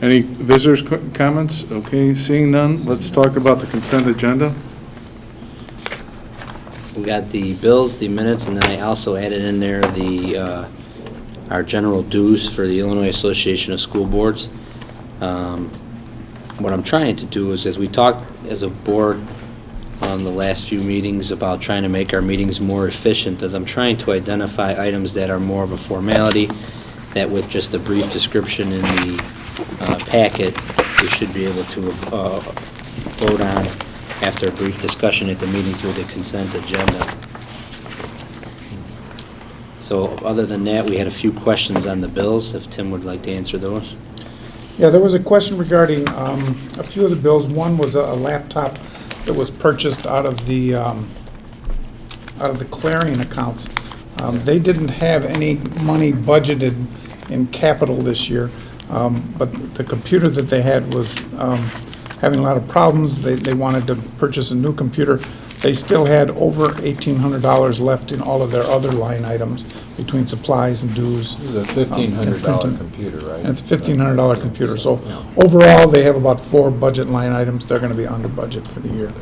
Any visitors' comments? Okay, seeing none, let's talk about the consent agenda. We got the bills, the minutes, and then I also added in there the our general dues for the Illinois Association of School Boards. What I'm trying to do is, as we talked as a board on the last few meetings about trying to make our meetings more efficient, as I'm trying to identify items that are more of a formality, that with just a brief description in the packet, we should be able to vote on after a brief discussion at the meeting through the consent agenda. So other than that, we had a few questions on the bills, if Tim would like to answer those. Yeah, there was a question regarding a few of the bills. One was a laptop that was purchased out of the Clarion accounts. They didn't have any money budgeted in capital this year, but the computer that they had was having a lot of problems. They wanted to purchase a new computer. They still had over $1,800 left in all of their other line items between supplies and dues. This is a $1,500 computer, right? And it's a $1,500 computer. So overall, they have about 4 budget line items. They're going to be under budget for the year.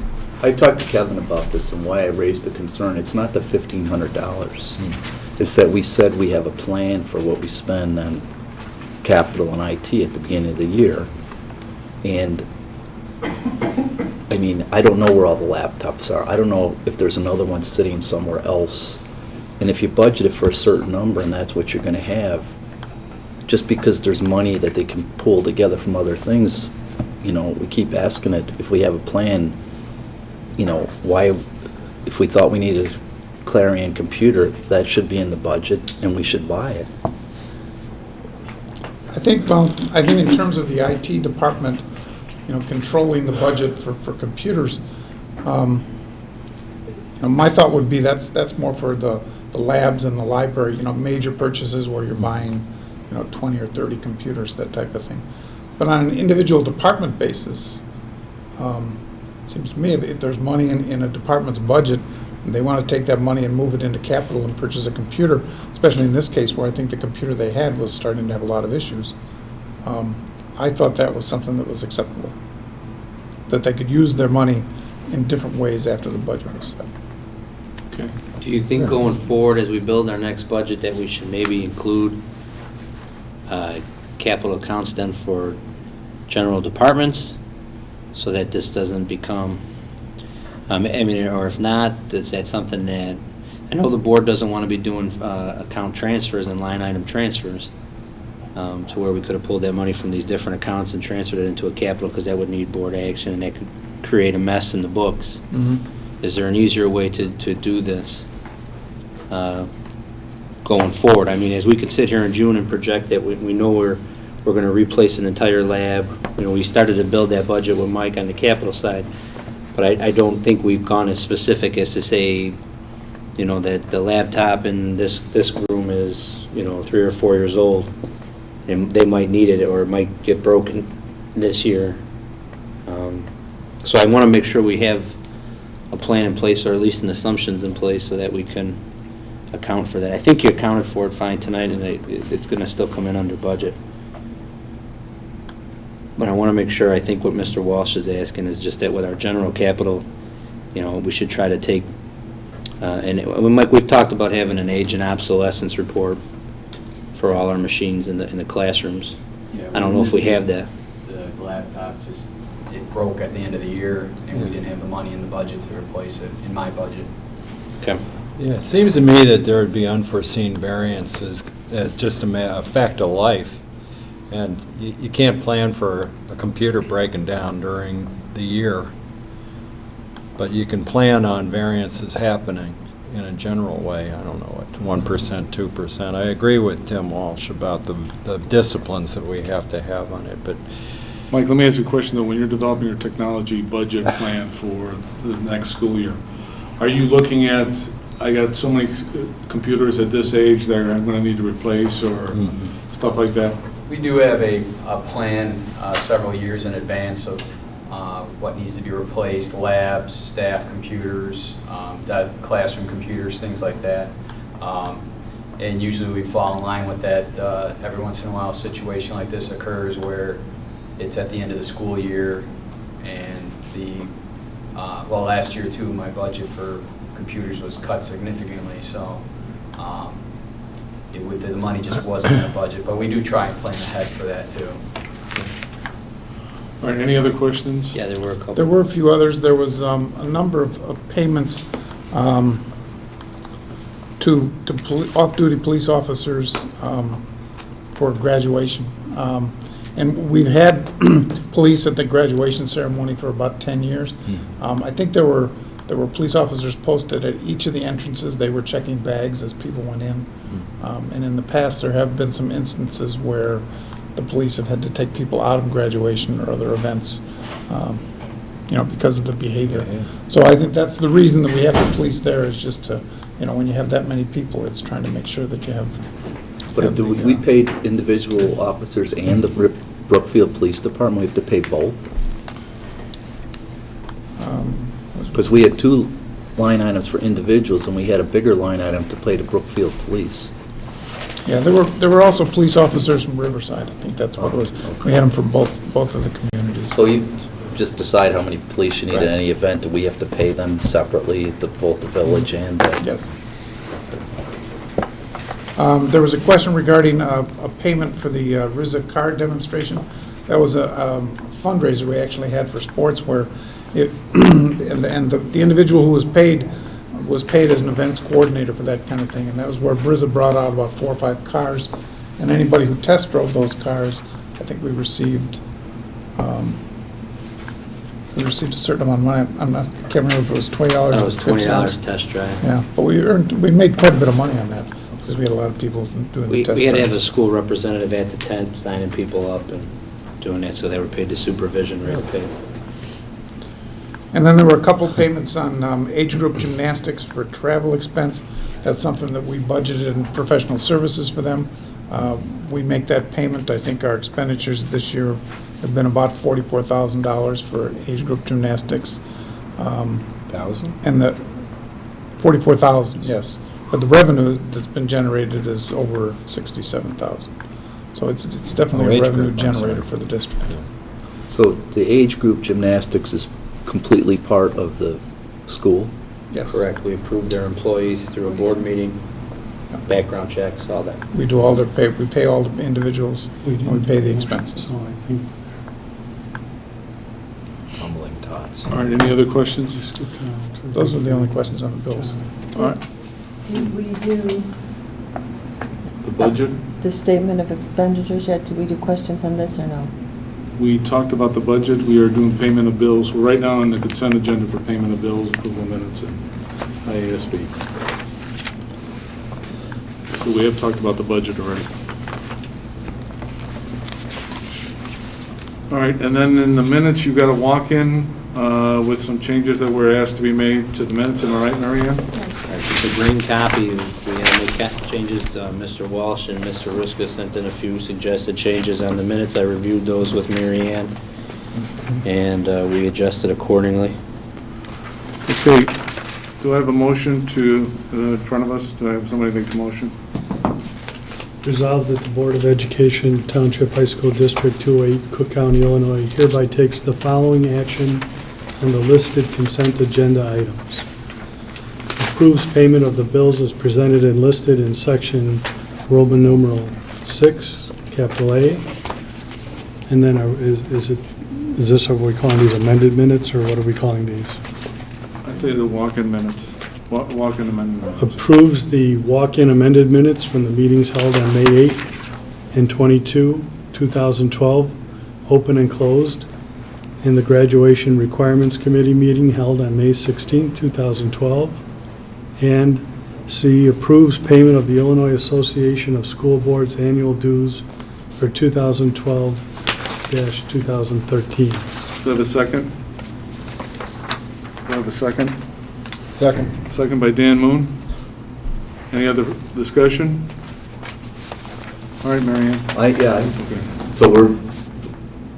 I talked to Kevin about this and why I raised the concern. It's not the $1,500. It's that we said we have a plan for what we spend on capital and IT at the beginning of the year. And, I mean, I don't know where all the laptops are. I don't know if there's another one sitting somewhere else. And if you budget it for a certain number and that's what you're going to have, just because there's money that they can pull together from other things, you know, we keep asking it, if we have a plan, you know, why, if we thought we needed a Clarion computer, that should be in the budget and we should buy it. I think in terms of the IT department, you know, controlling the budget for computers, you know, my thought would be that's more for the labs and the library, you know, major purchases where you're buying, you know, 20 or 30 computers, that type of thing. But on an individual department basis, it seems to me if there's money in a department's budget, and they want to take that money and move it into capital and purchase a computer, especially in this case where I think the computer they had was starting to have a lot of issues, I thought that was something that was acceptable, that they could use their money in different ways after the budget was set. Okay. Do you think going forward, as we build our next budget, that we should maybe include capital accounts then for general departments, so that this doesn't become, I mean, or if not, is that something that, I know the board doesn't want to be doing account transfers and line item transfers, to where we could have pulled that money from these different accounts and transferred it into a capital, because that would need board action and that could create a mess in the books. Mm-hmm. Is there an easier way to do this going forward? I mean, as we could sit here in June and project that we know we're going to replace an entire lab. You know, we started to build that budget with Mike on the capital side, but I don't think we've gone as specific as to say, you know, that the laptop in this room is, you know, 3 or 4 years old, and they might need it or it might get broken this year. So I want to make sure we have a plan in place, or at least an assumptions in place, so that we can account for that. I think you accounted for it fine tonight, and it's going to still come in under budget. But I want to make sure, I think what Mr. Walsh is asking is just that with our general capital, you know, we should try to take, Mike, we've talked about having an age and obsolescence report for all our machines in the classrooms. Yeah, I don't know if we have that. The laptop it broke at the end of the year, and we didn't have the money in the budget to replace it, in my budget. Okay. Yeah, it seems to me that there would be unforeseen variances as just a fact of life. And you can't plan for a computer breaking down during the year, but you can plan on variances happening in a general way. I don't know what, 1%, 2%. I agree with Tim Walsh about the disciplines that we have to have on it, but Mike, let me ask you a question, though. When you're developing your technology budget plan for the next school year, are you looking at, I got so many computers at this age that I'm going to need to replace, or stuff like that? We do have a plan several years in advance of what needs to be replaced, labs, staff computers, classroom computers, things like that. And usually we fall in line with that. Every once in a while a situation like this occurs where it's at the end of the school year, and well, last year too, my budget for computers was cut significantly, so the money just wasn't in the budget, but we do try and plan ahead for that too. All right, any other questions? Yeah, there were a couple. There were a few others. There was a number of payments to off-duty police officers for graduation. And we've had police at the graduation ceremony for about 10 years. I think there were police officers posted at each of the entrances. They were checking bags as people went in. And in the past, there have been some instances where the police have had to take people out of graduation or other events, because of the behavior. So I think that's the reason that we have the police there, is just to, when you have that many people, it's trying to make sure that you have. But do we paid individual officers and the Brookfield Police Department, we have to pay both? Because we had two line items for individuals, and we had a bigger line item to pay the Brookfield Police. Yeah, there were also police officers from Riverside. I think that's what it was. We had them from both of the communities. So you just decide how many police you need in any event, and we have to pay them separately, both the village and the... Yes. There was a question regarding a payment for the RZA card demonstration. That was a fundraiser we actually had for sports, where the individual who was paid as an events coordinator for that kind of thing, and that was where RZA brought out about 4 or 5 cars, and anybody who test drove those cars, I think we received a certain amount of money. I can't remember if it was $20 or That was $20 $50. test drive. Yeah, but we made quite a bit of money on that, because we had a lot of people doing the We test had to have a drives. school representative at the tent signing people up and doing that, so they were paid the supervision rate paid. And then there were a couple payments on age group gymnastics for travel expense. That's something that we budgeted in professional services for them. We make that payment. I think our expenditures this year have been about $44,000 for age group gymnastics. 1,000? And the 44,000, yes. But the revenue that's been generated is over 67,000. So it's definitely a age revenue group, I'm sorry. generator for the district. So the age group gymnastics is completely part of the school? Yes. Correct, we approved their employees through a board meeting, background checks, all that. We do all their pay, we pay all the individuals, and we pay the expenses. So I think Humbling tots. All right, any other questions? Those are the only questions on the bills. All right, Did we do the budget, the statement of expenditures yet? Did we do questions on this or no? we talked about the budget, we are doing payment of bills. We're right now on the consent agenda for payment of bills, approval of minutes, and IASB. So we have talked about the budget already. All right, and then in the minutes, you got a walk-in with some changes that were asked to be made to the minutes, am I right, Mary Ann? The green copy, we had to make changes. Mr. Walsh and Mr. Ruska sent in a few suggested changes on the minutes. I reviewed those with Mary Ann, and we adjusted accordingly. Okay, do I have a motion in front of us? Do I have somebody make the motion? resolved that the Board of Education, Township High School District 208, Cook County, Illinois, hereby takes the following action on the listed consent agenda items. Approves payment of the bills as presented and listed in section Roman numeral 6, capital A. And then is this what we're calling these amended minutes, or what are we calling these? I'd say the walk-in minutes, walk-in amendment minutes. Approves the walk-in amended minutes from the meetings held on May 8th and 22, 2012, open and closed, and the Graduation Requirements Committee meeting held on May 16th, 2012. And C, approves payment of the Illinois Association of School Boards annual dues for 2012-2013. Do I have a second? Do I have a second? Second. Second by Dan Moon. Any other discussion? All right, Mary Ann. Yeah, Okay. so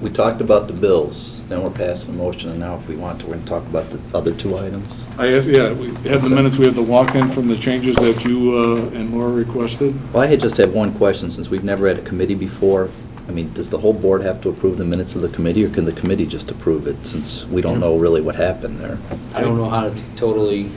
we talked about the bills, then we're passing a motion, and now if we want to, we're going to talk about the other two items. I asked, yeah, we have the minutes, we have the walk-in from the changes that you and Laura requested. Well, I had just had one question, since we've never had a committee before. I mean, does the whole board have to approve the minutes of the committee, or can the committee just approve it, since we don't know really what happened there? I don't know how to totally,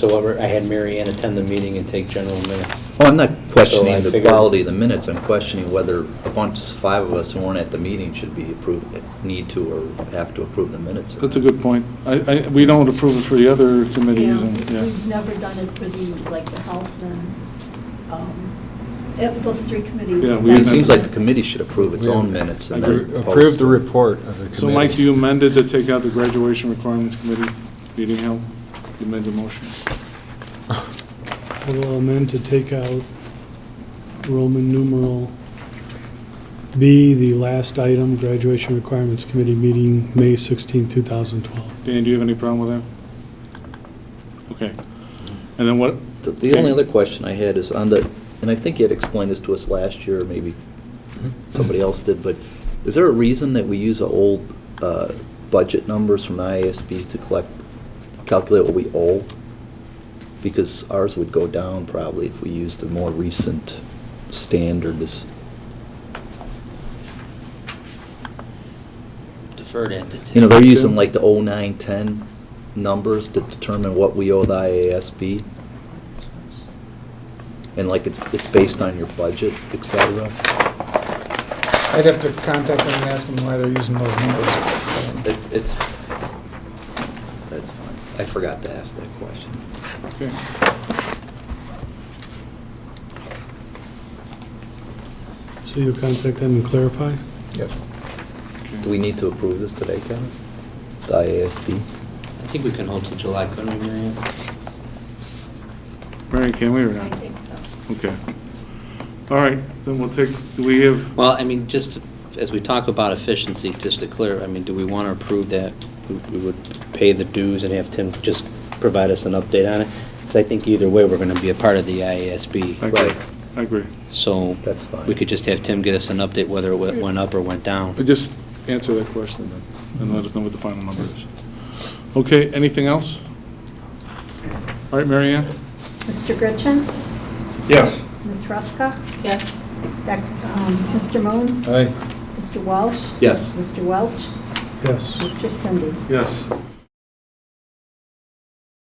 I had Mary Ann attend the meeting and take general minutes. Well, I'm not questioning So I the figured- quality of the minutes, I'm questioning whether five of us who weren't at the meeting should be approved, need to or have to approve the minutes. or That's a not. good point. We don't approve it for the other committees, Yeah, and, yeah. we've never done it for the, like, the health and, those three committees. Yeah, I we- mean, It seems like the committee should approve its We- own minutes and then Approve post the them. report of the committee. So Mike, you amended to take out the graduation requirements committee meeting held? You made the motion. I will amend to take out Roman numeral B, the last item, graduation requirements committee meeting, May 16, 2012. Dan, do you have any problem with that? Okay. And then what? The only other question I had is on the, and I think you had explained this to us last year, or maybe somebody else did, but is there a reason that we use the old budget numbers from the IASB to calculate what we owe? Because ours would go down probably if we used a more recent standard. Deferred entity. You know, they're using like the 09-10 numbers to determine what we owe the IASB. And like it's based on your budget, et cetera. I'd have to contact them and ask them why they're using those numbers. That's fine. I forgot to ask that question. Okay. So you'll contact them and clarify? Yes. Do we need to approve this today, Kevin? The IASB? I think we can hold till July, couldn't we, Mary Ann? Mary, can we or I not? think so. Okay. All right, then we'll take, do we have, Well, I mean, just as we talk about efficiency, just to clear, I mean, do we want to approve that we would pay the dues and have Tim just provide us an update on it? Because I think either way, we're going to be a part of the IASB. I agree. Right. I agree. So That's fine. we could just have Tim get us an update whether it went up or went down. Just answer that question then, and let us know what the final number is. Okay, anything else? All right, Mary Ann? Mr. Gretchen? Yes. Ms. Ruska? Yes. Mr. Moon? Aye. Mr. Walsh? Yes. Mr. Welch? Yes. Mr. Cindy? Yes.